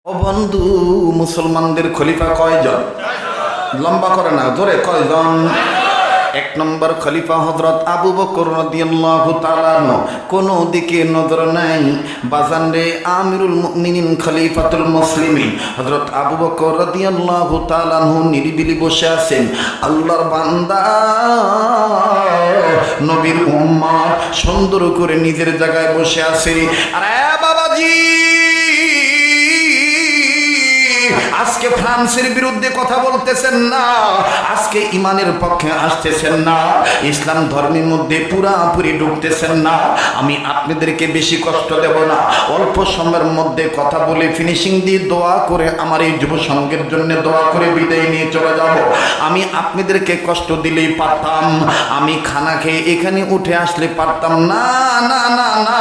ও বন্ধু, মুসলমানদের খলিফা কয়জন? লম্বা করে না, জোরে কয়জন? এক নম্বর খলিফা হযরত আবু বকর রাদিয়াল্লাহু তাআলা আনহু। কোনো দিকে নজর নাই বাজান রে। আমিরুল মুমিনিন খলিফাতুল মুসলিমিন হযরত আবু বকর রাদিয়াল্লাহু তাআলা আনহু নিরিবিলি বসে আছেন। আল্লাহর বান্দা নবীর উম্মত সুন্দর করে নিজের জায়গায় বসে আছে। আরে বাবাজি, আজকে ফ্রান্সের বিরুদ্ধে কথা বলতেছেন না, আজকে ইমানের পক্ষে আসতেছেন না, ইসলাম ধর্মের মধ্যে পুরাপুরি ঢুকতেছেন না। আমি আপনাদেরকে বেশি কষ্ট দেব না, অল্প সময়ের মধ্যে কথা বলে ফিনিশিং দিয়ে দোয়া করে আমার এই যুব সংঘের জন্য দোয়া করে বিদায় নিয়ে চলে যাব। আমি আপনাদেরকে কষ্ট দিলেই পারতাম, আমি খানা খেয়ে এখানে উঠে আসলে পারতাম না। না না না,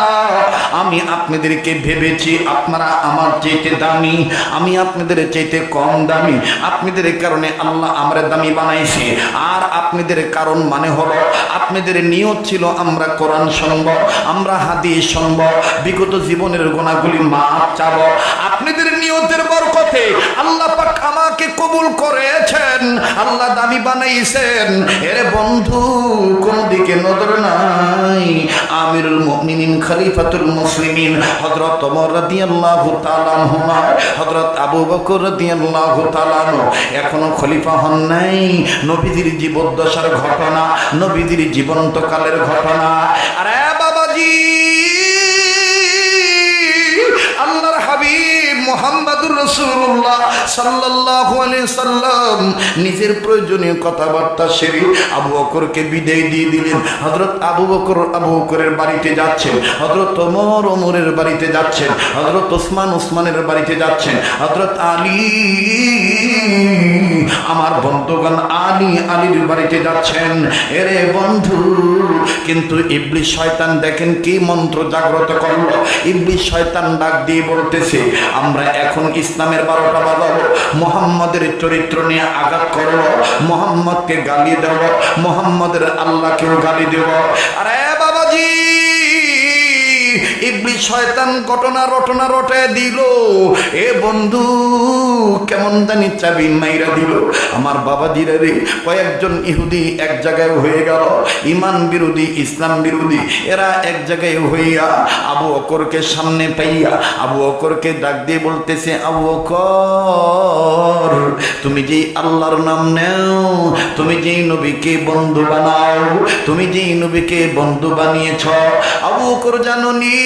আমি আপনাদেরকে ভেবেছি আপনারা আমার চাইতে দামি, আমি আপনাদের চাইতে কম দামি। আপনাদের কারণে আল্লাহ আমরা দামি বানাইছে। আর আপনাদের কারণ মানে হলো আপনাদের নিয়ত ছিল আমরা কোরআন শুনব, আমরা হাদিস শুনব, বিগত জীবনের গুনাহগুলি মাফ চাবো। আপনাদের নিয়তের বরকতে আল্লাহ পাক আমাকে কবুল করেছেন, আল্লাহ দামি বানাইছেন। এর বন্ধু, কোন দিকে নজর নাই। আমিরুল মুমিনিন খলিফাতুল মুসলিমিন হযরত ওমর রাদিয়াল্লাহু তাআলা আনহু, হযরত আবু বকর রাদিয়াল্লাহু তাআলা আনহু এখনো খলিফা হন নাই। নবীজির জীবদ্দশার ঘটনা, নবীজির জীবন্তকালের ঘটনা। আরে বাবাজি, আল্লাহর হাবিব মুহাম্মদুর রাসূলুল্লাহ সাল্লাল্লাহু আলাইহি সাল্লাম নিজের প্রয়োজনীয় কথাবার্তা সেরে আবু বকরকে বিদায় দিয়ে দিলেন। হযরত আবু বকরের বাড়িতে যাচ্ছেন, হযরত ওমর ওমরের বাড়িতে যাচ্ছেন, হযরত ওসমান ওসমানের বাড়িতে যাচ্ছেন, হযরত আলী আমার বন্ধুগণ আলীর বাড়িতে যাচ্ছেন। এরে বন্ধু, কিন্তু ইবলিস শয়তান দেখেন কি মন্ত্র জাগ্রত করলো। ইবলিস শয়তান ডাক দিয়ে বলতেছে, আমরা এখন ইসলামের 12টা বাজাবো, মুহাম্মাদের চরিত্র নিয়ে আঘাত করবো, মুহাম্মদকে গালি দেব, মুহাম্মাদের আল্লাহকেও গালি দেব। আরে বাবাজি, ইবলিস শয়তান ঘটনা রটনা রটায় দিল। এ বন্ধু, কেমন জানি চাবি মাইরা দিল। আমার বাবাজিরা রে, কয়েকজন ইহুদি এক জায়গায় হয়ে গেল, ইমান বিরোধী ইসলাম বিরোধী, এরা এক জায়গায় হইয়া আবু বকরকে সামনে পাইয়া আবু বকরকে ডাক দিয়ে বলতেছে, আবু বকর, তুমি যেই আল্লাহর নাম নেও, তুমি যেই নবীকে বন্ধু বানাও, তুমি যেই নবীকে বন্ধু বানিয়েছ, আবু বকর জানোনি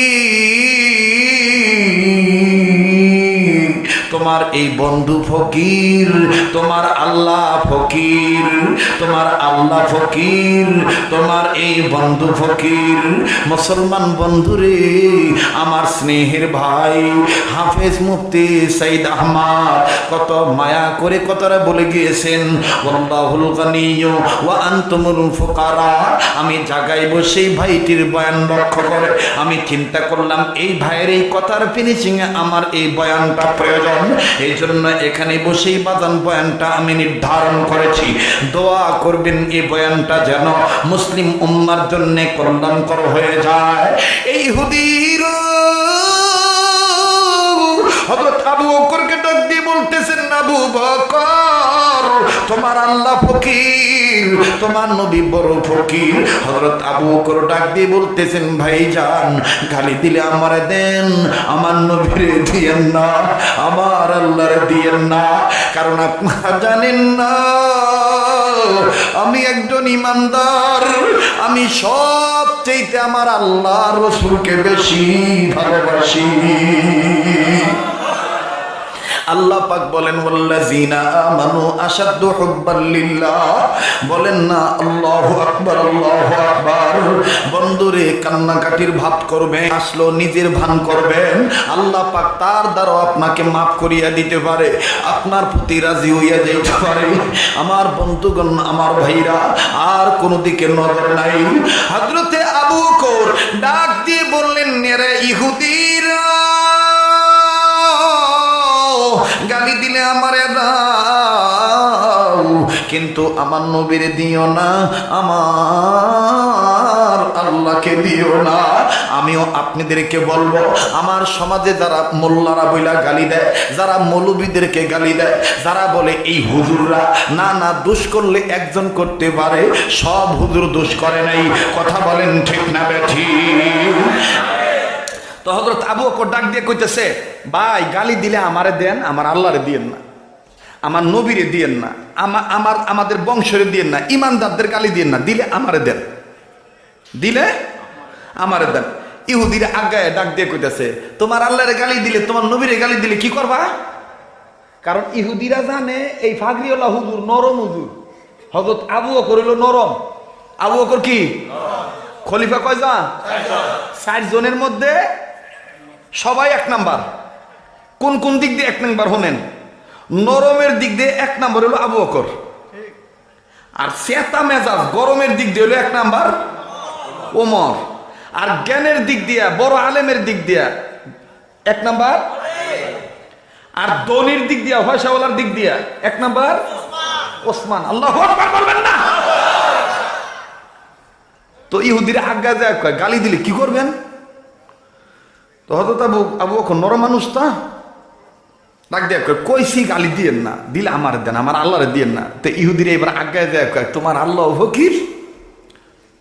তোমার এই বন্ধু ফকির, তোমার আল্লাহ ফকির, তোমার আল্লাহ ফকির, তোমার এই বন্ধু ফকির। মুসলমান বন্ধুরে, আমার স্নেহের ভাই হাফেজ মুফতি সাইদ আহমদ কত মায়া করে কথাটা বলে গিয়েছেন, ওয়াল্লাহুল গানিয়্যু ওয়া আনতুমুল ফুকারা। আমি জায়গায় বসেই ভাইটির বয়ান লক্ষ্য করে আমি চিন্তা করলাম, এই ভাইয়ের এই কথার ফিনিশিংয়ে আমার এই বয়ানটা প্রয়োজন। এই জন্য এখানে বসেই বাদান বয়ানটা আমি নির্ধারণ করেছি। দোয়া করবেন এই বয়ানটা যেন মুসলিম উম্মার জন্য কল্যাণকর হয়ে যায়। এই ইহুদির হযরত আবু বকরকে ডাক দিয়ে বলতেছেন, আবু বকর, তোমার আল্লাহ ফকির, তোমার নবী বড় ফকির। হযরত আবু বকর ডাক দিয়ে বলতেছেন, ভাইজান, গালি দিলে আমারে দেন, আমার নবীরে দিয়েন না, আমার আল্লাহরে দিয়েন না। কারণ আপনারা জানেন না আমি একজন ইমানদার, আমি সব চাইতে আমার আল্লাহ রাসূলকে বেশি ভালোবাসি। আল্লাহ পাক বলেন, ওয়াল্লাযিনা আমানু আশাদ্দু হুব্বান লিল্লাহ। বলেন না আল্লাহু আকবার, আল্লাহু আকবার। বন্ধুরে, কান্নাকাটির ভাব করবেন, আসলো নিজের ভান করবেন, আল্লাহ পাক তার দ্বারা আপনাকে মাফ করিয়া দিতে পারে, আপনার প্রতি রাজি হইয়া যাইতে পারে। আমার বন্ধুগণ, আমার ভাইরা, আর কোনো দিকে নজর নাই। হযরতে আবু বকর ডাক দিয়ে বললেন, এরে ইহুদিরা, গালি দিলে আমারে দাও, কিন্তু আমার নবীরে দিও না, আমার আল্লাহকে দিও না। আমিও আপনাদেরকে বলবো, আমার সমাজে যারা মোল্লারা বইলা গালি দেয়, যারা মৌলবীদেরকে গালি দেয়, যারা বলে এই হুজুররা না না দোষ করলে একজন করতে পারে, সব হুজুর দোষ করে নাই। কথা বলেন ঠিক না বেঠিক? তো হযরত আবু বকর ডাক দিয়ে কইতেছে, ভাই গালি দিলে আমারে দেন, আমার আল্লাহরে দিয়েন না, আমার নবীরে দিয়েন না, আমাদের বংশরে দিয়েন না, ইমানদারদের গালি দিয়েন না, দিলে আমারে দেন, দিলে আমারে দেন। ইহুদিরা আজ্ঞায় ডাক দিয়ে কইতেছে, তোমার আল্লাহরে গালি দিলে, তোমার নবীরে গালি দিলে কি করবা? কারণ ইহুদিরা জানে এই ফাগরিওয়ালা হুজুর নরম হুজুর। হযরত আবু বকর হইল নরম। আবু বকর কি খলিফা কয়জন? 4 জনের মধ্যে সবাই 1 নাম্বার। কোন কোন দিক দিয়ে 1 নাম্বার হনেন? নরমের দিক দিয়ে 1 নাম্বার হলো আবু বকর, আর চেতা মেজাজ গরমের দিক দিয়ে হলো 1 নাম্বার ওমর, আর জ্ঞানের দিক দিয়া বড় আলেমের দিক দিয়া 1 নাম্বার, আর দনির দিক দিয়া পয়সাওয়ালার দিক দিয়া 1 নাম্বার ওসমান। আল্লাহু আকবার বলবেন না? তো ইহুদিরা আজ্ঞা দেয়, গালি দিলে কি করবেন? তো হযরত আবু বকর নরম মানুষ, তা ডাক দেয় কইছি গালি দিয়েন না, দিলে আমার দেন, আমার আল্লাহরে দিয়েন না। তো ইহুদিরা এবার আজ্ঞা দেয়, তোমার আল্লাহ ফকির,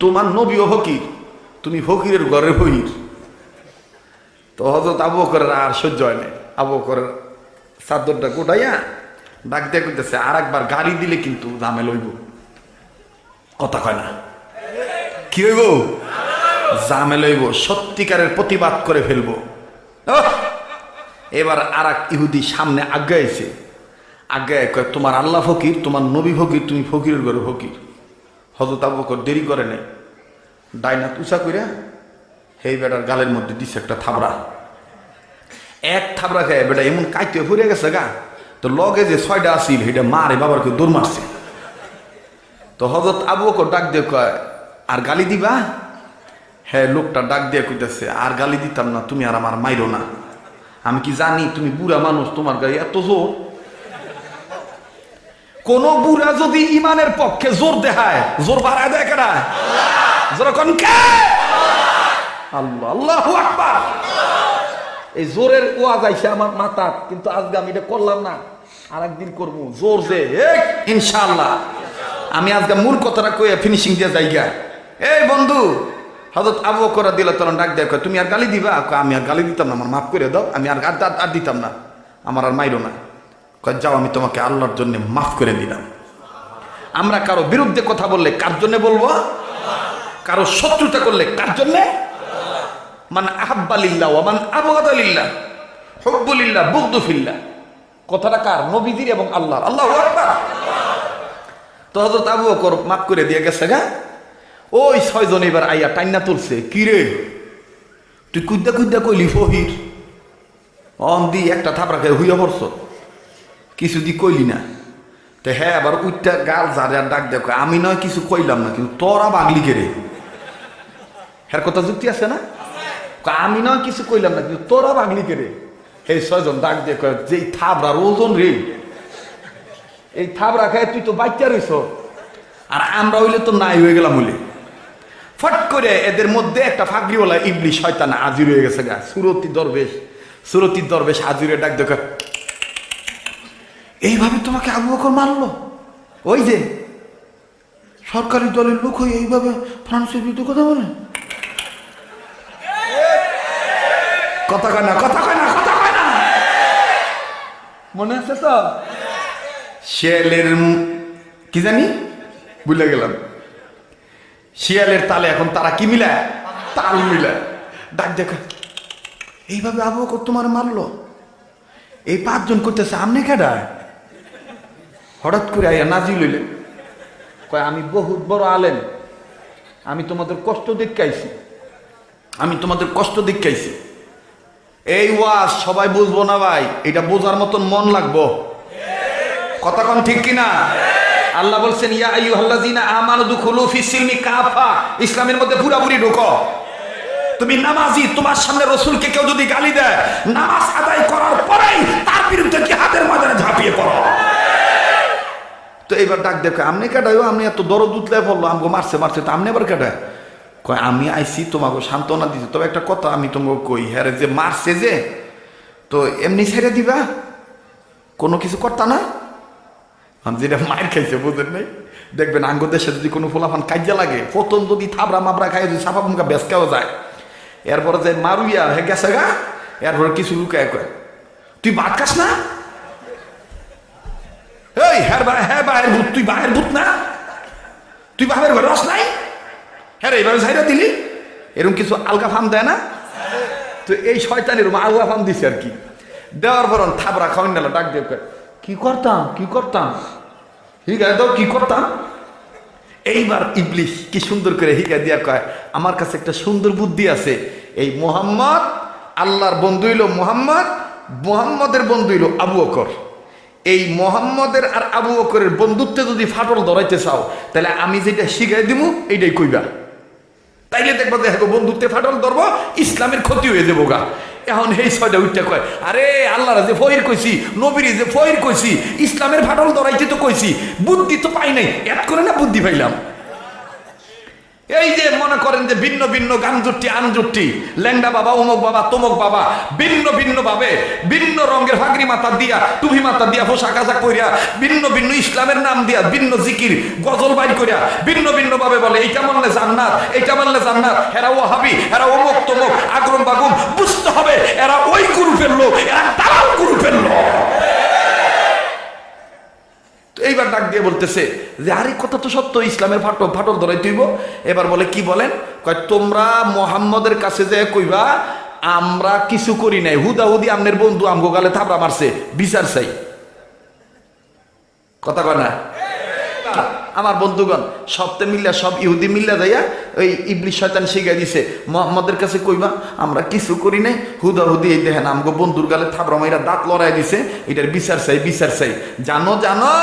তোমার নবীও ফকির, তুমি ফকিরের ঘরের ফকির। তো হযরত আবু বকরের আর সহ্য হয় না। আবু বকরের চাদরটা গোটাইয়া ডাক দিয়ে কইতেছে, আর একবার গালি দিলে কিন্তু ঝামেলা হইব। কথা কয় না? কি হইব? ঝামেলা হইব, সত্যিকারের প্রতিবাদ করে ফেলবো। এবার আর এক ইহুদি সামনে আজ্ঞাইছে, আজ্ঞায় কয় তোমার আল্লাহ ফকির, তোমার নবী ফকির, তুমি ফকিরের ঘরে ফকির। হযরত আবু বকর দেরি করে নাই, ডাইনা তুষা কইরা সেই বেটার গালের মধ্যে দিছে একটা থাবড়া। 1 থাবড়া খায় বেটা এমন কাইতে ফুরে গেছে গা। তো লগে যে 6টা আসিল সেটা মারে বাবারকে দৌড় মারছে। তো হযরত আবু বকর ডাক দিয়ে কয়, আর গালি দিবা? হ্যাঁ, লোকটা ডাক দিয়ে কইতেছে, আর গালি দিতাম না, তুমি আর আমার মাইরো না। আমি কি জানি তুমি বুড়া মানুষ, তোমার গায়ে এত জোর? কোন বুড়া যদি ইমানের পক্ষে জোর দেখায়, জোর বাড়ায় দেয় কেনা? যেরকম কে? আল্লাহ, আল্লাহু আকবার। এই জোরের ওয়াজ আইছে আমার মাথা, কিন্তু আজকে আমি এটা করলাম না, আর একদিন করবো। জোর যে ইনশাআল্লাহ। আমি আজকে মূল কথাটা কইয়া ফিনিশিং দিয়ে যাইগা। এই বন্ধু, হযরত আবু বকর রাদিয়াল্লাহু তাআলা ডাক দেয়, তুমি আর গালি দিবা? আমি আর গালি দিতাম না, আমার মাফ করে দাও, আমি আর দিতাম না, আমার আর মাইরো না। কয় যাও, আমি তোমাকে আল্লাহর জন্য মাফ করে দিলাম। আমরা কারো বিরুদ্ধে কথা বললে কার জন্য বলবো? কারো শত্রুতা করলে কার জন্য? মান আহাব্বা লিল্লাহ ওয়া মান আবগাদা লিল্লাহ, হুব্বু লিল্লাহ বুগদু ফিল্লাহ। কথাটা কার? নবীজির এবং আল্লাহর। আল্লাহু আকবার। তো হযরত আবু বকর মাফ করে দিয়ে গেছে গা। ওই 6 জন এবার আইয়া টাইনা তুলছে, কি রে তুই কুদ্দা কুদ্দা কইলি ফহির, অন দি একটা থাপড়া খেয়ে হুইয়া পড়ছ, কিছু দি কইলি না। তো হ্যাঁ, আবার উইটা গাল ঝাড়ে আর ডাক দেখ, আমি নয় কিছু কইলাম না, কিন্তু তোরা বাগলি কে রে? হ্যাঁ, কথা যুক্তি আছে না? আমি নয় কিছু কইলাম না, কিন্তু তোরা বাগলি কে রে? এই 6 জন ডাক দিয়ে কয়, যে থাবড়ার ওজন রে, এই থাবড়া খায় তুই তো বাচ্চা রইছ, আর আমরা হইলে তো নাই হয়ে গেলাম। হইলে ফট করে এদের মধ্যে একটা ফাগরিওয়ালা ইবলিশ শয়তান হাজির হয়ে গেছে গা। সুরতি দরবেশ হাজির হয়ে ডাক দেখ, এইভাবে তোমাকে আবু বকর মারলো? ওই যে সরকারি দলের লোক হয়ে এইভাবে ফ্রান্সের বিরুদ্ধে কথা বলে? কথা কয় না, কথা কয় না, কথা কয় না। মনে আছে তো? শিয়ালের কি জানি ভুলে গেলাম, শিয়ালের তালে এখন তারা কি মিলায়? তাল মিলায়। ডাক দেখা, এইভাবে আবু বকর তোমার মারলো? এই 5 জন করতেছে, আমনে কেডায়? হঠাৎ করে আইয়া নাজিল হইলেন, কয় আমি বহুত বড় আলেম, আমি তোমাদের কষ্ট দেখাইছি, আমি তোমাদের কষ্ট দেখাইছি। এই ওয়াজ সবাই বুঝবো না ভাই, এটা বোঝার মতন মন লাগবো। কথা কোন ঠিক কিনা? আল্লাহ বলছেন, ইয়া আইয়ুহাল্লাযীনা আমানু দুখুলু ফিস সিলমি কাফা, ইসলামের মধ্যে পুরোপুরি ঢুকো। তুমি নামাজি, তোমার সামনে রাসূলকে কেউ যদি গালি দেয়, নামাজ আদায় করার পরেই তার বিরুদ্ধে জিহাদের ময়দানে ঝাঁপিয়ে পড়ো। তো এইবার এইবার ডাক দেখো আমনি কাটাইও, আপনি এত দরদ উতলে পড়লো, আমাকে মারছে মারছে, তো আপনি আবার কাটায় কয় আমি আইসি তোমাকে সান্ত্বনা দিতে, তবে একটা কথা আমি তোমাকে কই, হ্যাঁ যে মারছে যে তো এমনি ছেড়ে দিবা, কোনো কিছু করতা না? আমি যেটা মায়ের খাইছে বুঝেন নাই, দেখবেন আঙ্গ দেশে যদি কোনো ফোলাফান কাজে লাগে প্রথম যদি থাবড়া মাবড়া খাই যদি সাফা মুখা বেসকাও যায়, এরপরে যে মারুইয়া হে গেছে গা, এরপরে কিছু লুকায় কয় তুই ভাত খাস না, এই হ্যাঁ হ্যাঁ বাহের ভূত, তুই বাহের ভূত না, তুই বাহের ঘরে রস নাই, হ্যাঁ এইভাবে ঝাইরা দিলি, এরকম কিছু আলগা ফার্ম দেয় না? তো এই শয়তানের আলগা ফার্ম দিছে আর কি, দেওয়ার পর থাবড়া খাওয়ান গেল, ডাক দিয়ে কি করতাম কি করতাম, হিগায় দাও কি করতাম। এইবার ইবলিশ কি সুন্দর করে হিগায় দিয়া কয় আমার কাছে একটা সুন্দর বুদ্ধি আছে, এই মোহাম্মদ আল্লাহর বন্ধু হইল মোহাম্মদ, মোহাম্মদের বন্ধু হইল আবু বকর, এই মোহাম্মদের আর আবু বকরের বন্ধুত্বে যদি ফাটল ধরাইতে চাও তাহলে আমি যেটা শিখাই দিব এইটাই কইবা, তাইলে দেখবো দেখো বন্ধুত্বে ফাটল ধরবো, ইসলামের ক্ষতি হয়ে যাবো গা। এখন এই ছয়টা উঠটা কয় আরে আল্লাহ যে ফহির কইছি, নবীর যে ফহির কইছি, ইসলামের ফাটল ধরাইতে তো কইছি, বুদ্ধি তো পাই নাই, এত করে না বুদ্ধি পাইলাম। এই যে মনে করেন যে ভিন্ন ভিন্ন গান জুটি আন জুটি, ল্যাংডা বাবা অমুক বাবা তমুক বাবা, ভিন্ন ভিন্ন ভাবে ভিন্ন রঙের ফাগরি মাথা দিয়া টুপি মাথা দিয়া পোশাক আশাক করিয়া ভিন্ন ভিন্ন ইসলামের নাম দিয়া ভিন্ন জিকির গজল বাইর করিয়া ভিন্ন ভিন্ন ভাবে বলে এইটা মানলে জান্নাত, এইটা মানলে জান্নাত, এরা ওয়াহাবি, এরা অমুক তমুক আগরম বাগুম, বুঝতে হবে এরা ওই গুরু ফেললো, এরা দালাল গুরু ফেললো। এইবার ডাক দিয়ে বলতেছে যে আরে কথা তো সত্য, ইসলামের ফাটল ফাটল ধরাই তুইব। এবার বলে কি বলেন, কয় তোমরা মোহাম্মদের কাছে যে কইবা আমরা কিছু করি নাই, হুদাহুদি আমনের বন্ধু আমগো গালে থাবড়া মারছে, বিচার চাই, কথা কয় না? আমার বন্ধুগণ সবতে মিল্লা সব ইহুদি মিল্লা যাইয়া ওই ইবলিশ শয়তান শিখাই দিছে মোহাম্মদের কাছে কইবা আমরা কিছু করি নাই, হুদাহুদি এই দেখেন আমগো বন্ধুর গালে থাবড়া মাইরা দাঁত লড়াই দিছে, এটার বিচার চাই বিচার চাই। জানো জানো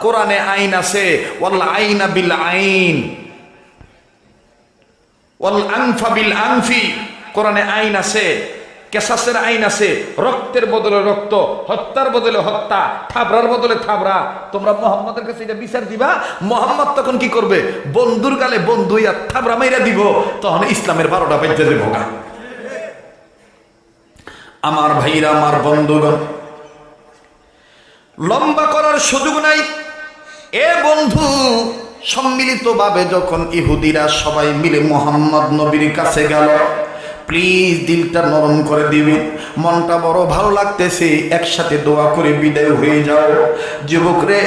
কোরআনে আইন আছে, ওয়াল আইনা বিল আইন ওয়াল আনফা বিল আনফি, কোরআনে আইন আছে, কেসাসের আইন আছে, রক্তের বদলে রক্ত, হত্যার বদলে হত্যা, থাবড়ার বদলে থাবড়া। তোমরা মোহাম্মদের কাছে এটা বিচার দিবা, মোহাম্মদ তখন কি করবে, বন্ধুর গালে বন্ধু ইয়া থাবড়া মাইরা দিব, তখন ইসলামের 12টা বেজে দেব। আমার ভাইরা আমার বন্ধুগণ, লম্বা করার সুযোগ নাই। এ বন্ধু সম্মিলিতভাবে যখন ইহুদিরা সবাই মিলে মোহাম্মদ নবীর কাছে গেল, প্লিজ দিলটা নরম করে দিবি, মনটা বড় ভালো লাগতেছে, একসাথে দোয়া করে বিদায় হয়ে যাও। যুবক রে,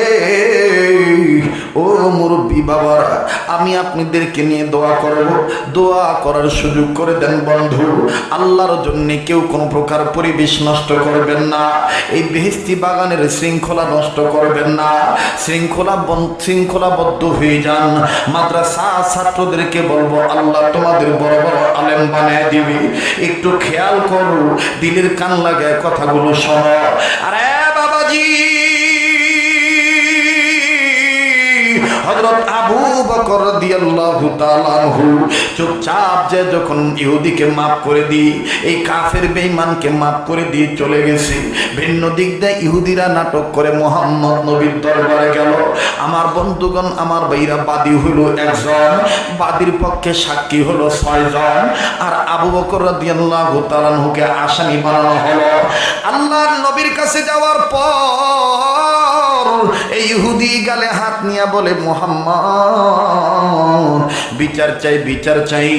ও মুরব্বী বাবারা, আমি আপনাদেরকে নিয়ে দোয়া করব, দোয়া করার সুযোগ করে দেন বন্ধু। আল্লাহর জন্য কেউ কোনো প্রকার পরিবেশ নষ্ট করবেন না, এই বেহেশতি বাগানের শৃঙ্খলা নষ্ট করবেন না, শৃঙ্খলাবদ্ধ হয়ে যান। মাদ্রাসা ছাত্রদেরকে বলবো আল্লাহ তোমাদের বড় বড় আলেম বানায় দিবে, একটু খেয়াল করো, দিলের কান লাগায় কথাগুলো শোনো। আরে বাবাজি, হযরত আবু বকর রাদিয়াল্লাহু তাআলা আনহু চুপচাপ যে যখন ইহুদিকে মাফ করে দি, এই কাফের বেঈমানকে মাফ করে দিয়ে চলে গেছে, ভিন্ন দিক দিয়ে ইহুদিরা নাটক করে মুহাম্মদ নবীর দরবারে গেল। আমার বন্ধুগণ, আমার ভাইরা, বাদী হলো একজন, বাদীর পক্ষে সাক্ষী হলো 6 জন, আর আবু বকর রাদিয়াল্লাহু তাআলা আনহুকে আসামি বানানো হলো। আল্লাহর নবীর কাছে যাওয়ার পর এই ইহুদি গালে হাত নিয়ে বলে মুহাম্মদ বিচার চাই বিচার চাই,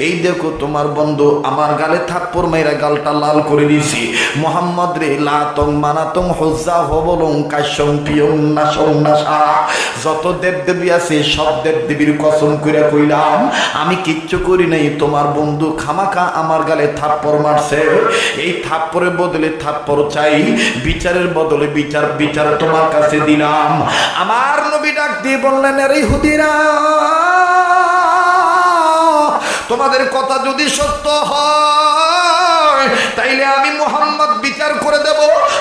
এই দেখো তোমার বন্ধু আমার গালে থাপ্পড় মাইরা গালটা লাল করে দিয়েছি। মুহাম্মদ রে, লাতং মানাতং হুজ্জা হবলং কাশ্যং পিয়ং নাশং নাশা, যত দেবদেবী আছে সব দেবদেবীর কসম করে কইলাম আমি কিচ্ছু করি নাই, তোমার বন্ধু খামাখা আমার গালে থাপ্পড় মারছে, এই থাপ্পড়ের বদলে থাপ্পড় চাই, বিচারের বদলে বিচার, বিচার তোমার কাছে দিলাম। আমার নবী ডাক দিয়ে বললেন, আরে ইহুদিরা, তোমাদের কথা যদি সত্য হয় তাইলে আমি মুহাম্মদ বিচার করে দেব,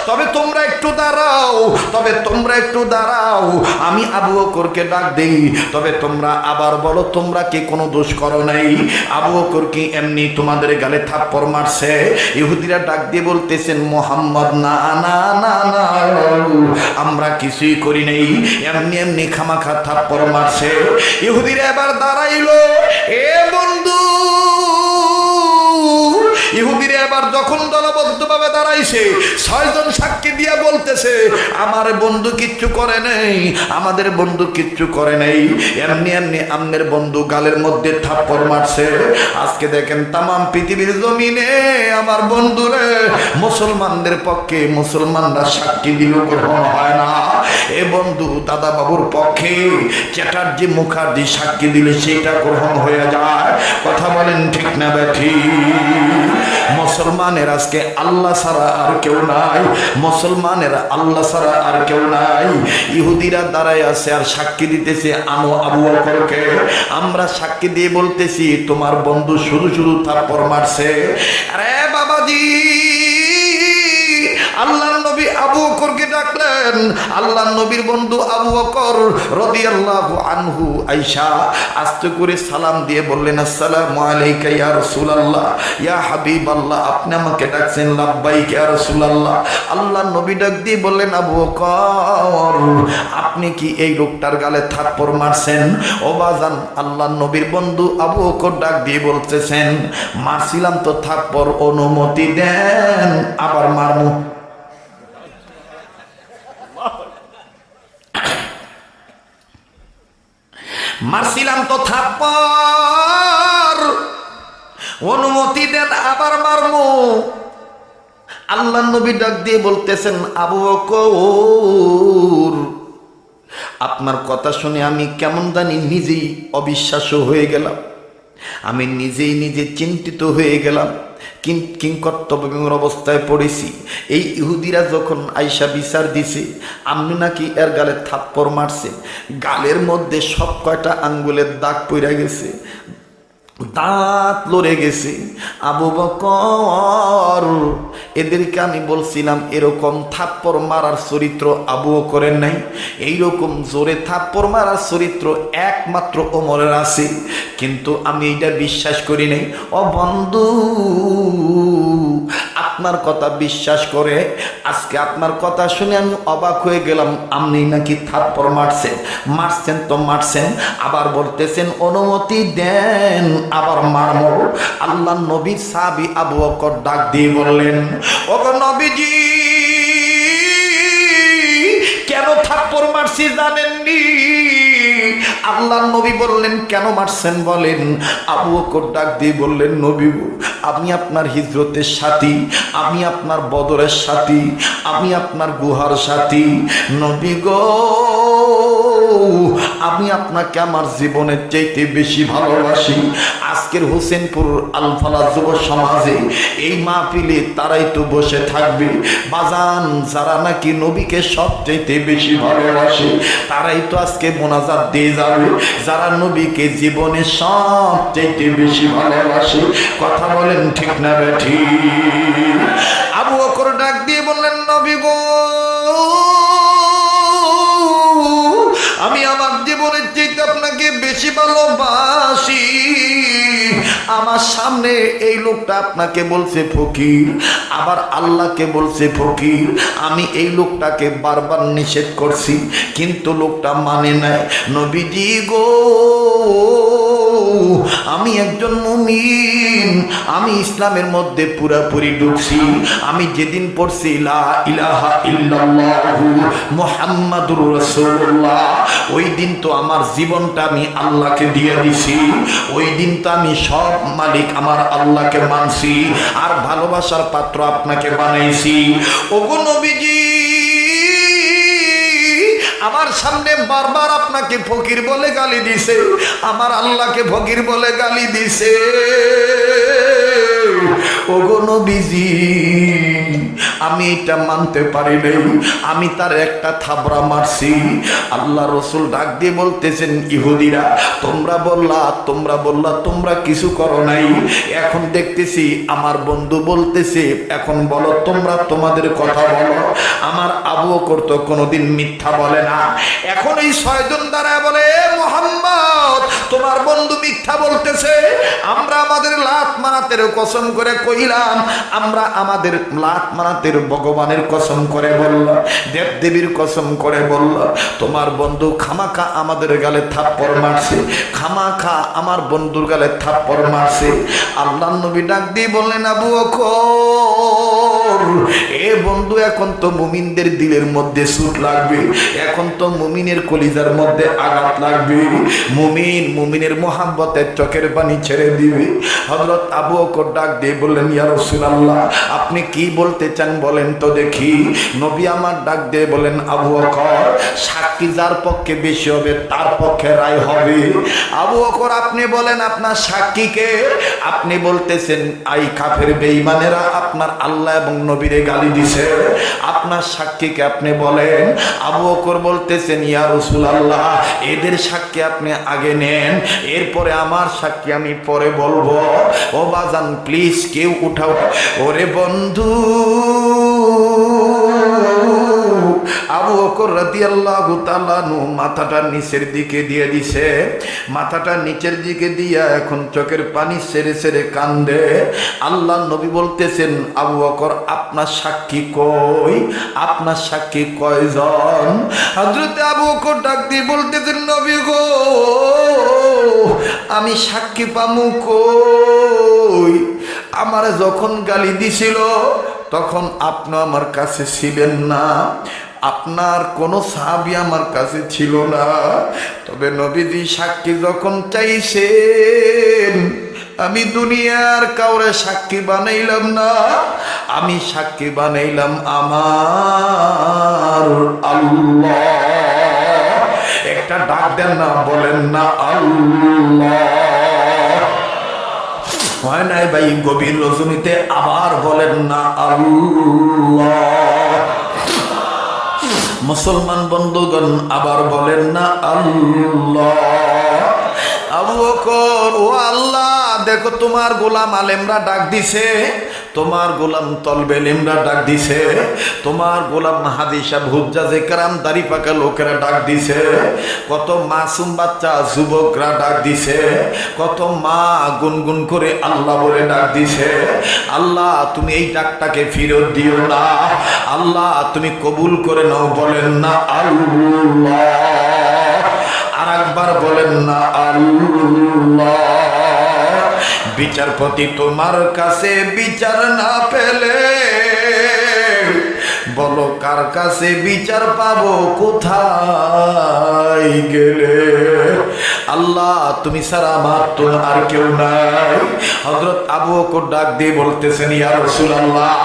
তবে তোমরা একটু দাঁড়াও, তবে তোমরা একটু দাঁড়াও, আমি আবু বকরকে ডাক দেই, তবে তোমরা আবার বলো তোমরা কি কোনো দোষ করো নাই, আবু বকর কি এমনি তোমাদের গালে থাপ্পড় মারছে? ইহুদিরা ডাক দিয়ে বলতেছেন, মুহাম্মদ না না না না, আমরা কিছুই করি নাই, এমনি এমনি খামাখা থাপ্পড় মারছে। ইহুদিরা এবার দাঁড়াইলো, এ বন্ধু, ইহুদিরা এবার যখন দলবদ্ধভাবে দাঁড়াইছে, 6 জন সাক্ষী দিয়া বলতেছে আমার বন্ধু কিচ্ছু করে নাই, আমাদের বন্ধু কিচ্ছু করে নাই, এমনি এমনি আমনের বন্ধু গালের মধ্যে থাপ্পড় মারছে। আজকে দেখেন তামাম পৃথিবীর জমিনে আমার বন্ধুরে মুসলমানদের পক্ষে মুসলমানরা সাক্ষী দিলেও গ্রহণ হয় না। এ বন্ধু দাদা বাবুর পক্ষে চ্যাটার্জি মুখার্জি সাক্ষী দিলে সেটা গ্রহণ হয়ে যায়। কথা বলেন ঠিক না বেঠিক? মুসলমানের আজকে আল্লাহ ছাড়া আর কেউ নাই, মুসলমানের আল্লাহ ছাড়া আর কেউ নাই। ইহুদিরা দাঁড়ায় আছে আর সাক্ষী দিতেছে আনো আবু বকরকে। আমরা সাক্ষী দিয়ে বলতেছি তোমার বন্ধু শুধু শুধু থাপ্পড় মারছে। আরে বাবাজি, আল্লাহর নবী আবু বকরকে ডাকলেন। আল্লাহর নবীর বন্ধু আবু বকর রাদিয়াল্লাহু আনহু আয়েশা আস্তে করে সালাম দিয়ে বললেন আসসালামু আলাইকা ইয়া রাসূলুল্লাহ, ইয়া হাবিবাল্লাহ, আপনি আমাকে ডাকছেন? লাব্বাইক ইয়া রাসূলুল্লাহ। আল্লাহর নবী ডাক দিয়ে বললেন আবু বকর, আপনি কি এই লোকটার গালে থাপ্পড় মারছেন? ও বাজান, আল্লাহর নবীর বন্ধু আবু বকর ডাক দিয়ে বলতেছেন মারছিলাম তো থাপ্পড়, অনুমতি দেন আবার মারমু। মারছিলাম তো থাপ্পড়, অনুমতি দেন আবার মারমু। আল্লাহর নবী ডাক দিয়ে বলতেছেন আবু বকর, আপনার কথা শুনে আমি কেমন জানি নিজেই অবিশ্বাস্য হয়ে গেলাম, আমি নিজেই নিজে চিন্তিত হয়ে গেলাম, কিংকর্তব্যের অবস্থায় পড়েছি। এই ইহুদিরা যখন আইসা বিচার দিছে আপনি নাকি এর গালে থাপ্পড় মারছে, গালের মধ্যে সব কয়টা আঙ্গুলের দাগ পড়ে গেছে, দাঁত লড়ে গেছে। আবু বকর, এদেরকে আমি বলছিলাম এরকম থাপ্পড় মারার চরিত্র আবু বকরের নাই, এইরকম জোরে থাপ্পড় মারার চরিত্র একমাত্র ওমরের আছে, কিন্তু আমি এইটা বিশ্বাস করি নাই। ও বন্ধু, আপনার কথা বিশ্বাস করে আজকে আপনার কথা শুনে আমি অবাক হয়ে গেলাম। আপনি নাকি থাপ্পড় মারছেন তো মারছেন, আবার বলতেছেন অনুমতি দেন আবার মারমু। আল্লাহর নবীর সাহাবী আবু বকর ডাক দিয়ে বললেন ওগো নবীজি, কেন থাপ্পড় মারছি জানেননি? আল্লাহর নবী বললেন কেন মারছেন বলেন। আবু বকর ডাক দিয়ে বললেন নবী গো, আমি আপনার হিজরতের সাথী, আমি আপনার বদরের সাথী, আমি আপনার গুহার সাথী। নবী গো, আমি আপনাকে আমার জীবনের চাইতে বেশি ভালোবাসি। আজকের হোসেনপুর আলফালা যুব সমাজে এই মাহফিলে তারাই তো বসে থাকবে বাজান, যারা নাকি নবীকে সবচাইতে বেশি ভালোবাসে, তারাই তো আজকে মোনাজাত দিয়ে যাবে, যারা নবীকে জীবনে সবচাইতে বেশি ভালোবাসে। কথা বলেন ঠিক না বেঠিক? আবু বকর ডাক দিয়ে বললেন নবী গো, আমি আমার জীবনের চাইতে আপনাকে বেশি ভালোবাসি। আমার সামনে এই লোকটা আপনাকে বলছে ফকির, আবার আল্লাহকে বলছে ফকির। আমি এই লোকটাকে বারবার নিষেধ করছি, কিন্তু লোকটা মানে নাই। নবীজি গো, আমি একজন মুমিন, আমি ইসলামের মধ্যে পুরাপুরি ঢুকছি। আমি যেদিন পড়ছি লা ইলাহা ইল্লাল্লাহু মুহাম্মাদুর রাসূলুল্লাহ, ওই দিন তো আমার জীবনটা আমি আল্লাহকে দিয়ে দিছি, ওই দিন তো আমি সব মালিক আমার আল্লাহকে মানছি, আর ভালোবাসার পাত্র আপনাকে বানাইছি। ওগো নবীজি, আমার সামনে বারবার আপনাকে ফকির বলে গালি দিছে, আমার আল্লাহকে ফকির বলে গালি দিছে। ওগো নবীজি, আমি এটা মানতে পারি নাই, আমি তার একটা থাবড়া মারছি। আল্লাহ রসুল ডাক দিয়ে বলতেছেন ইহুদিরা, তোমরা বললা তোমরা কিছু করো নাই, এখন দেখতেছি আমার বন্ধু বলতেছে, এখন বলো তোমরা তোমাদের কথা বলো। আমার আবু বকর তো কোনোদিন মিথ্যা বলে না। এখন এই 6 জন দাঁড়ায় বলে, এ মুহাম্মদ, তোমার বন্ধু মিথ্যা বলতেছে। আমরা আমাদের লাত মানাতের কসম করে কইলাম, আমরা আমাদের লাত মানাতের ভগবানের কসম করে বললাম, দেব দেবীর কসম করে বললাম, তোমার বন্ধু খামাখা আমাদের গালে থাপ্পড় মারছে, খামাখা আমার বন্ধুর গালে থাপ্পড় মারছে। আল্লাহর নবী ডাক দিয়ে বললেন, আবু বকর, এ বন্ধু, এখন তো মুমিনদের দিলের মধ্যে সুট লাগবে, এখন তো মুমিনের কলিজার মধ্যে আঘাত লাগবে, মুমিনের মোহাব্বতের চোখের পানি ছেড়ে দিবে। হযরত আবু বকর ডাক দিয়ে বললেন, ইয়া রাসূলুল্লাহ, আপনি কি বলতে চান বলেন তো দেখি। নবী আমার ডাক দিয়ে বলেন, আবু বকর, সাক্ষী যার পক্ষে বেশি হবে তার পক্ষে রায় হবে। আবু বকর, আপনি বলেন আপনার সাক্ষীকে। আপনি বলতেছেন আই কাফের বেঈমানেরা আপনার আল্লাহ এবং নবীরে গালি দিছে, আপনার সাক্ষীকে আপনি বলেন। আবু বকর বলতেছেন, ইয়া রাসূলুল্লাহ, এদের সাক্ষী আপনি আগে নেন, এরপরে আমার সাক্ষী আমি পরে বলবো। ও বাজান, প্লিজ কেউ উঠাও। ওরে বন্ধু, আবু বকর রাদিয়াল্লাহু তাআলা আনহু মাথাটা নিচের দিকে দিয়ে দিছে, মাথাটা নিচের দিকে দিয়া এখন চোখের পানি ছেড়ে ছেড়ে কান্দে। আল্লাহ নবী বলতেছেন, আবু বকর, আপনার সাক্ষী কই? আপনার সাক্ষী কয়জন? হযরত আবু বকর ডাক দিয়ে বলতেছেন, নবী গো, আমি সাক্ষী পামু কই? আমার যখন গালি দিছিল তখন আপনি আমার কাছে ছিলেন না, আপনার কোনো সাহাবী আমার কাছে ছিল না। তবে নবীজি সাক্ষী যখন চাইছেন, আমি দুনিয়ার কাউরে সাক্ষী বানাইলাম না, আমি সাক্ষী বানাইলাম আমার আল্লাহ। একটা ডাক দেন না, বলেন না আল্লাহ। হয় নাই ভাই, গভীর রজনীতে আবার বলেন না আল্লাহ। মুসলমান বন্ধুগণ, আবার বলেন না আল্লাহ। আবু বকর, ও আল্লাহ, দেখো তোমার গোলাম আলেমরা ডাক দিছে, তোমার গোলাম তলবে ইলমরা ডাক দিছে, তোমার গোলাম হাজী সাহেব হুজ্জাজে কেরাম দাড়ি পাকা লোকেরা ডাক দিছে, কত মাসুম বাচ্চা যুবকরা ডাক দিছে, কত মা গুনগুন করে আল্লাহ বলে ডাক দিছে। আল্লাহ, তুমি এই ডাকটাকে ফিরত দিও না, আল্লাহ তুমি কবুল করে নাও, বলেন না আল্লাহ। আর একবার বলেন না আল্লাহ। বিচারপতি তোমার কাছে বিচার না পেলে বলো কার কাছে বিচার পাবো, কোথায় গেলে? আল্লাহ, তুমি ছাড়া আমার তো আর কেউ নাই। হযরত আবু বকর ডাক দিয়ে বলতেছেন, ইয়া রাসূলুল্লাহ,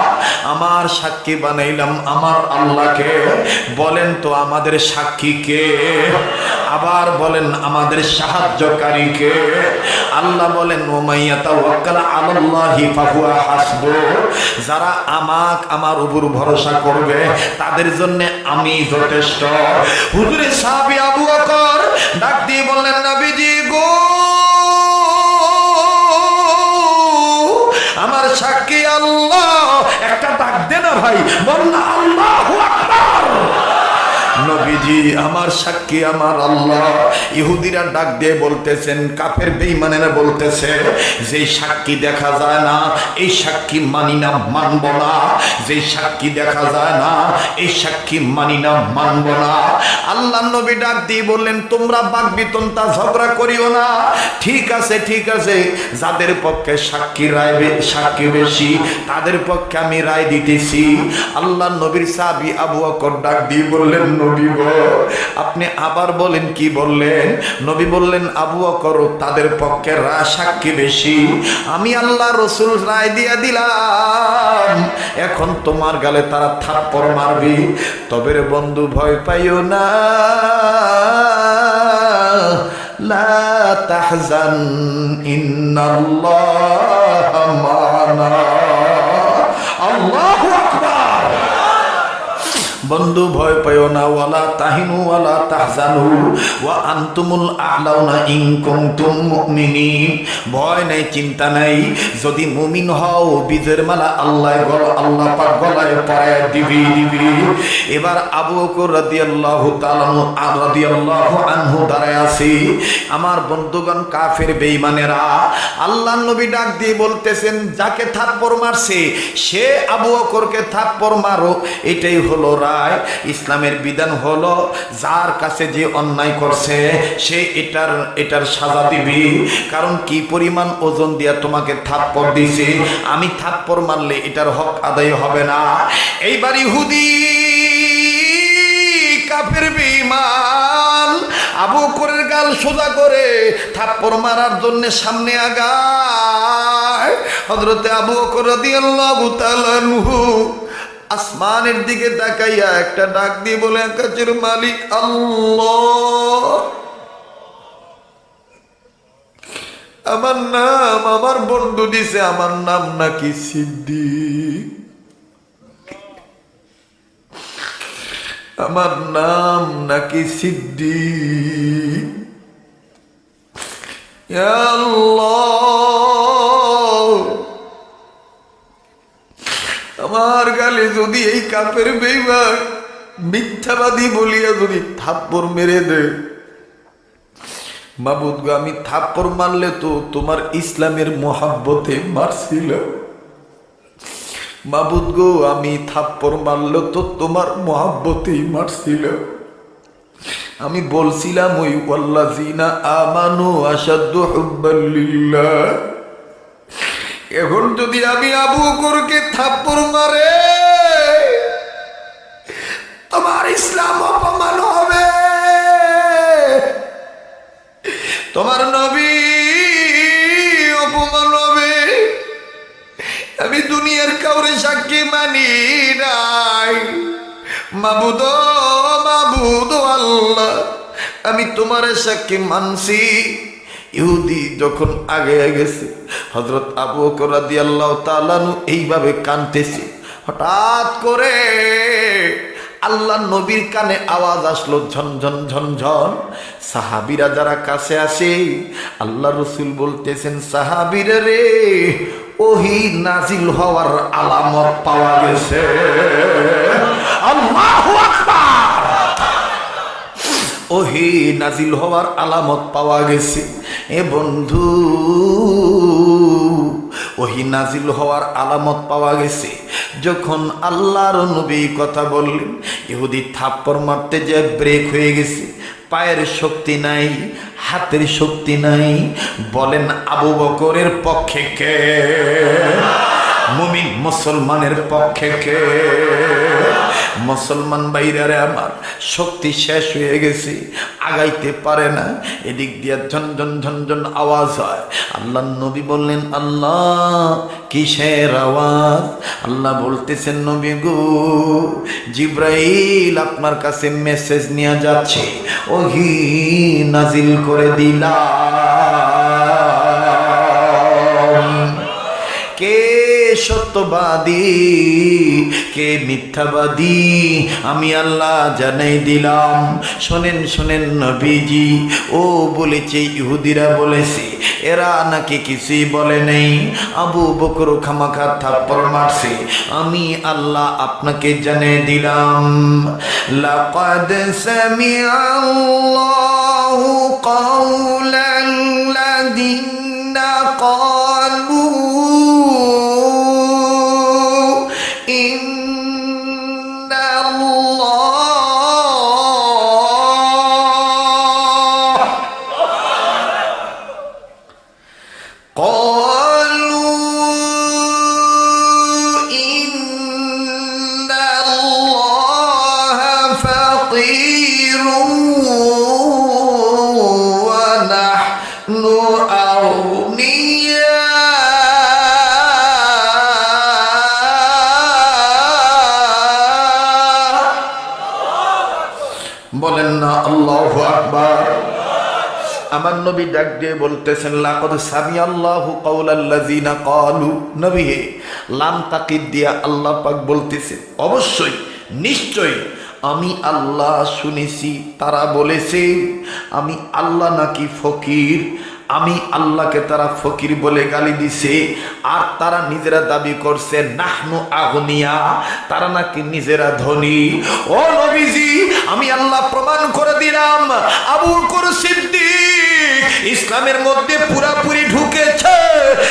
আমার সাক্ষী বানাইলাম আমার আল্লাহকে, বলেন তো আমাদের সাক্ষী কে? আবার বলেন আমাদের সাহায্যকারীকে? আল্লাহ বলেন, ওমাইয়া তাওয়াক্কাল আলাল্লাহি ফাহুয়া হাসবু, যারা আমার উপর ভরসা করবে তাদের জন্য আমি যথেষ্ট। হুজুরে সাহাবী আবু বকর ডাক দিয়ে বললেন, নবীজি গো, আমার সাক্ষী আল্লাহ। একটা ডাক দে না ভাই, বল না আল্লাহু আকবার। নবীজি আমার সাক্ষী আমার আল্লাহ। ইহুদিরা ডাক দিয়ে বলতেছেন, কাফের বেঈমানেরা বলতেছে, যে সাক্ষী দেখা যায় না এই সাক্ষী মানি না, মানব না। যে সাক্ষী দেখা যায় না এই সাক্ষী মানি না, মানব না। আল্লাহ নবী ডাক দিয়ে বললেন, তোমরা বাকবিতন্তা ঝগড়া করিও না, ঠিক আছে ঠিক আছে, যাদের পক্ষে সাক্ষী বেশি তাদের পক্ষে আমি রায় দিতেছি। আল্লাহ নবীর সাহাবী আবু বকর ডাক দিয়ে বললেন, নবী গো, আপনি আবার বলেন, কি বললেন? নবী বললেন, আবু বকর, তাদের পক্ষে সাক্ষী বেশি, আমি আল্লাহ রাসূল রায় দিয়ে দিলাম, এখন তোমার গালে তারা থাপ্পড় মারবি। তবে রে বন্ধু, ভয় পাইও না, লা তাহজান ইন্নাল্লাহা মা'ানা। আল্লাহু আকবার। বন্ধু ভয় পাইও না, ওয়ালা তাহিনু ওয়ালা তাহজানু ওয়া আনতুমুল আ'লাউনা ইন কুনতুম মুমিনিন। ভয় নাই, চিন্তা নাই, যদি মুমিন হও বিজয়ের মালা আল্লাহ পাক গলায় পরায় দিবি। এবার আবু বকর রাদিয়াল্লাহু তাআলা রাদিয়াল্লাহু আনহু দাঁড়ায় আছে। আমার বন্ধুগণ, কাফের বেঈমানেরা, আল্লাহর নবী ডাক দিয়ে বলতেছেন, যাকে থাপ্পড় মারছে সে আবু বকরকে থাপ্পড় মারো, এটাই হলো রায়। ইসলামের বিধান হলো যার কাছে যে অন্যায় করছে সে এটার সাজা দিবি। কারণ কি পরিমাণ ওজন দিয়া তোমাকে থাপ্পড় দিছি, আমি থাপ্পড় মারলে এটার হক আদায় হবে না। এইবার ইহুদি কাফের বেঈমান আবু বকরের গাল সোজা করে থাপ্পড় মারার জন্য সামনে আগায়। হযরতে আবু বকর রাদিয়াল্লাহু তাআলা আনহু আসমানের দিকে তাকাইয়া একটা ডাক দিয়ে বলে, আকাশের মালিক আল্লাহ, আমার নাম আমার বন্ধু দিছে, আমার নাম নাকি সিদ্দিক, আমার নাম নাকি সিদ্দিক। ইয়া আল্লাহ, আমার গালে যদি এই কাফের বেঈমান মিথ্যাবাদী বলিয়া যদি থাপ্পড় মেরে দে, মাবুদ গো, আমি থাপ্পড় মারলে তো তোমার ইসলামের মোহাব্বতে মারছিল। মাবুদ গো, আমি থাপ্পড় মারলে তো তোমার মোহাব্বতেই মারছিল। আমি বলছিলাম ওই ওয়াল্লাযিনা আমানু আশাদ্দু হুব্বান লিল্লাহ। এখন যদি আমি আবু বকরকে থাপ্পড় মারে, তোমার ইসলাম অপমান হবে, তোমার নবী অপমান হবে। আমি দুনিয়ার কাউরে সাক্ষী মানি নাই। মাবুদ আল্লাহ, আমি তোমার সাক্ষী মানছি। ইহুদি যখন আগে গেছে, হযরত আবু বকর রাদিয়াল্লাহু তাআলা এইভাবে কাঁদতেছে। হঠাৎ করে আল্লাহর নবীর কানে আওয়াজ আসলো, ঝনঝন ঝনঝন। সাহাবীরা যারা কাছে আসে, আল্লাহ রাসূল বলতেছেন, সাহাবীরা রে, ওহী নাজিল হওয়ার আলামত পাওয়া গেছে। আল্লাহু আকবার। ওহী নাজিল হওয়ার আলামত পাওয়া গেছে। এ বন্ধু, ওহী নাজিল হওয়ার আলামত পাওয়া গেছে। যখন আল্লাহর নবী কথা বললেন, ইহুদি থাপ্পড় মারতে যে ব্রেক হয়ে গেছে, পায়ের শক্তি নাই, হাতের শক্তি নাই। বলেন আবু বকরের পক্ষে কে? মুমিন মুসলমানের পক্ষে কে? মুসলমান ভাইরা আমার, শক্তি শেষ হয়ে গেছে, আগাইতে পারে না। এদিক দিয়ে ঝনঝন ঝনঝন আওয়াজ হয়। আল্লাহ নবী বললেন, আল্লাহ কিসের আওয়াজ? আল্লাহ বলতেছেন, নবী গো, জিব্রাইল আপনার কাছে মেসেজ নিয়ে যাচ্ছে, ওহী নাজিল করে দিলাম। কে সত্যবাদী কে মিথ্যাবাদী আমি আল্লাহ জানাই দিলাম। শোনেন শোনেন নবীজি, ও বলেছে ইহুদিরা বলেছে, এরা নাকি কিছুই বলে নেই। আবু বকর খামাখা থাপ্পড় মারছে, আমি আল্লাহ আপনাকে জানিয়ে দিলাম। লাকাদ সামিআল্লাহু কাওলাল্লাযিনা ক্বালু বলেন না আল্লাহু আকবার। আমার নবী ডাক দিয়ে বলতেছেন, লাকাদ সামিআল্লাহু কাওলাল্লাযিনা ক্বালু। নবী হে, লাম তাকিদ দিয়া আল্লাহ পাক বলতেছে, অবশ্যই নিশ্চয় আমি আল্লাহ শুনেছি তারা বলেছে আমি আল্লাহ নাকি ফকির, আমি আল্লাহকে তারা ফকির বলে গালি দিছে। আর তারা নিজেরা দাবি করছে নাহনু আগনিয়া, তারা নাকি নিজেরা ধনী। ও নবীজি, আমি আল্লাহ প্রমাণ করে দিলাম আবু বকর সিদ্দিক ইসলামের মধ্যে পুরাপুরি ঢুকেছে,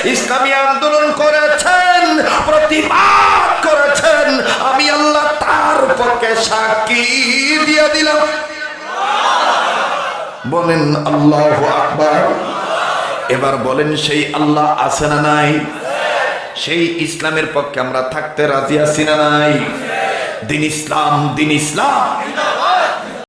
ইসলামী আন্দোলন করেছেন, প্রতিবাদ করেছেন, আমি আল্লাহ তার পক্ষে সাক্ষী দিয়ে দিলাম। বলেন আল্লাহু আকবার। এবার বলেন সেই আল্লাহ আছে না নাই? সেই ইসলামের পক্ষে আমরা থাকতে রাজি আছি না নাই? দিন ইসলাম, দিন ইসলাম।